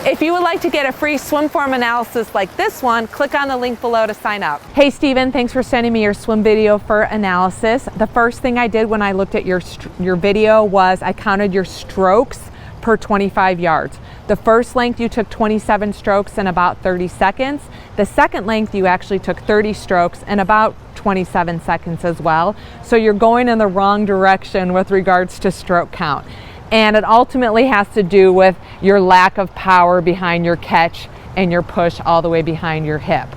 If you would like to get a free swim form analysis like this one, click on the link below to sign up. Hey Steven, thanks for sending me your swim video for analysis. The first thing I did when I looked at your video was I counted your strokes per 25 yards. The first length you took 27 strokes in about 30 seconds. The second length you actually took 30 strokes in about 27 seconds as well. So you're going in the wrong direction with regards to stroke count. And it ultimately has to do with your lack of power behind your catch and your push all the way behind your hip.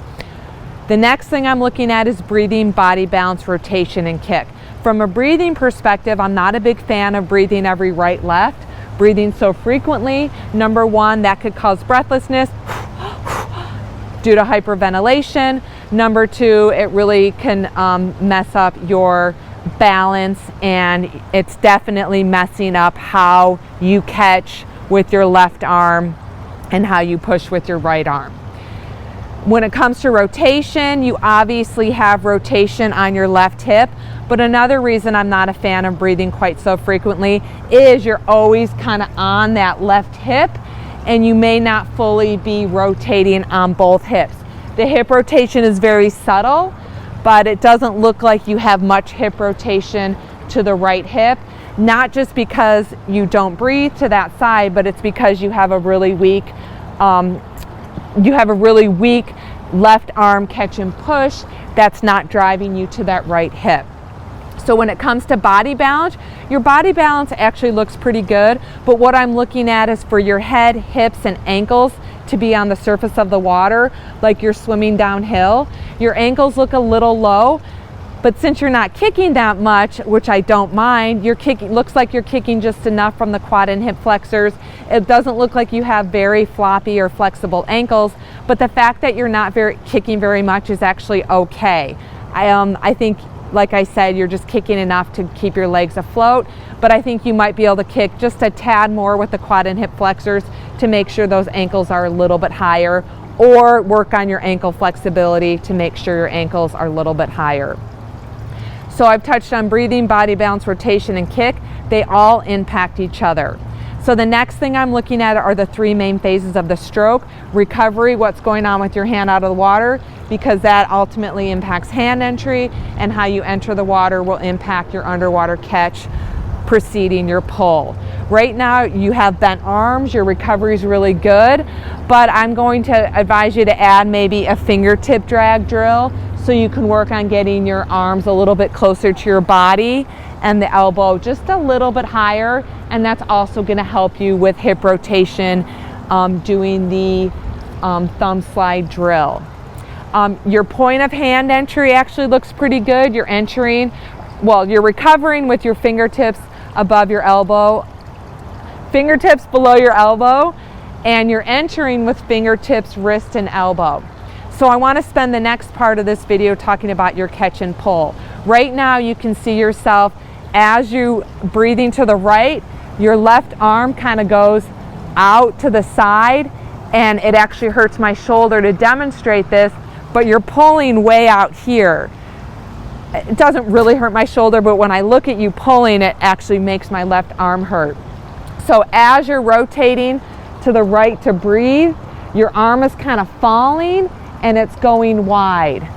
The next thing I'm looking at is breathing, body balance, rotation, and kick. From a breathing perspective, I'm not a big fan of breathing every right, left. Breathing so frequently, number one, that could cause breathlessness due to hyperventilation. Number two, it really can mess up your balance, and it's definitely messing up how you catch with your left arm and how you push with your right arm. When it comes to rotation, you obviously have rotation on your left hip, but another reason I'm not a fan of breathing quite so frequently is you're always kind of on that left hip and you may not fully be rotating on both hips. The hip rotation is very subtle, but it doesn't look like you have much hip rotation to the right hip, not just because you don't breathe to that side, but it's because you have a really weak left arm catch and push that's not driving you to that right hip. So when it comes to body balance, your body balance actually looks pretty good, but what I'm looking at is for your head, hips, and ankles to be on the surface of the water like you're swimming downhill. Your ankles look a little low, but since you're not kicking that much, which I don't mind, looks like you're kicking just enough from the quad and hip flexors. It doesn't look like you have very floppy or flexible ankles, but the fact that you're not kicking very much is actually okay. I think, like I said, you're just kicking enough to keep your legs afloat, but I think you might be able to kick just a tad more with the quad and hip flexors to make sure those ankles are a little bit higher, or work on your ankle flexibility to make sure your ankles are a little bit higher. So I've touched on breathing, body balance, rotation, and kick. They all impact each other. So the next thing I'm looking at are the three main phases of the stroke. Recovery, what's going on with your hand out of the water, because that ultimately impacts hand entry, and how you enter the water will impact your underwater catch preceding your pull. Right now you have bent arms, your recovery is really good, but I'm going to advise you to add maybe a fingertip drag drill so you can work on getting your arms a little bit closer to your body and the elbow just a little bit higher, and that's also going to help you with hip rotation doing the thumb slide drill. Your point of hand entry actually looks pretty good. You're recovering with your fingertips above your elbow, fingertips below your elbow, and you're entering with fingertips, wrist, and elbow. So I want to spend the next part of this video talking about your catch and pull. Right now you can see yourself as you breathing to the right, your left arm kind of goes out to the side, and it actually hurts my shoulder to demonstrate this, but you're pulling way out here. It doesn't really hurt my shoulder, but when I look at you pulling, it actually makes my left arm hurt. So as you're rotating to the right to breathe, your arm is kind of falling and it's going wide.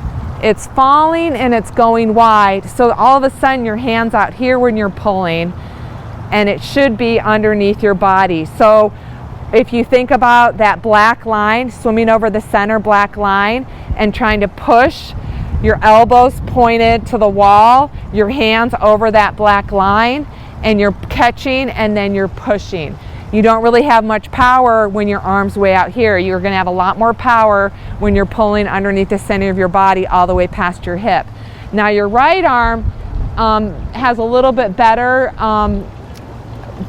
It's falling and it's going wide. So all of a sudden your hand's out here when you're pulling, and it should be underneath your body. So if you think about that black line, swimming over the center black line and trying to push, your elbows pointed to the wall, your hands over that black line, and you're catching and then you're pushing. You don't really have much power when your arm's way out here. You're going to have a lot more power when you're pulling underneath the center of your body all the way past your hip. Now your right arm has a little bit better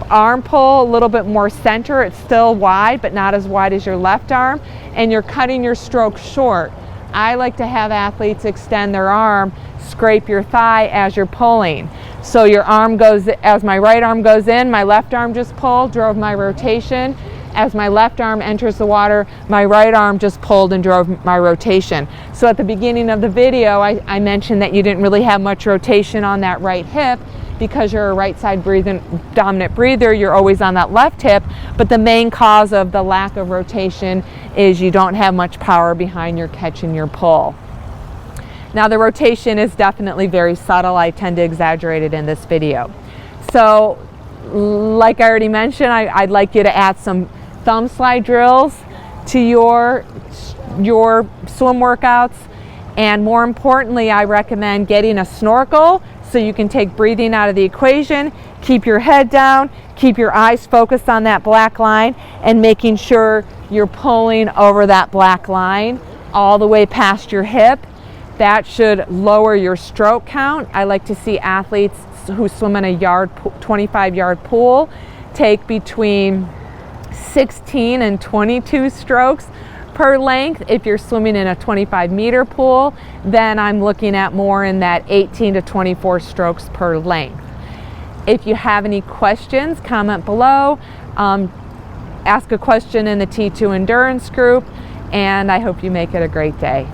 arm pull, a little bit more center. It's still wide, but not as wide as your left arm, and you're cutting your stroke short. I like to have athletes extend their arm, scrape your thigh as you're pulling. So your arm goes, as my right arm goes in, my left arm just pulled, drove my rotation. As my left arm enters the water, my right arm just pulled and drove my rotation. So at the beginning of the video, I mentioned that you didn't really have much rotation on that right hip because you're a right side dominant breather, you're always on that left hip, but the main cause of the lack of rotation is you don't have much power behind your catch and your pull. Now the rotation is definitely very subtle. I tend to exaggerate it in this video. So like I already mentioned, I'd like you to add some thumb slide drills to your swim workouts, and more importantly, I recommend getting a snorkel so you can take breathing out of the equation, keep your head down, keep your eyes focused on that black line, and making sure you're pulling over that black line all the way past your hip. That should lower your stroke count. I like to see athletes who swim in a 25-yard pool take between 16 and 22 strokes per length. If you're swimming in a 25-meter pool, then I'm looking at more in that 18 to 24 strokes per length. If you have any questions, comment below. Ask a question in the T2 Endurance group, and I hope you make it a great day.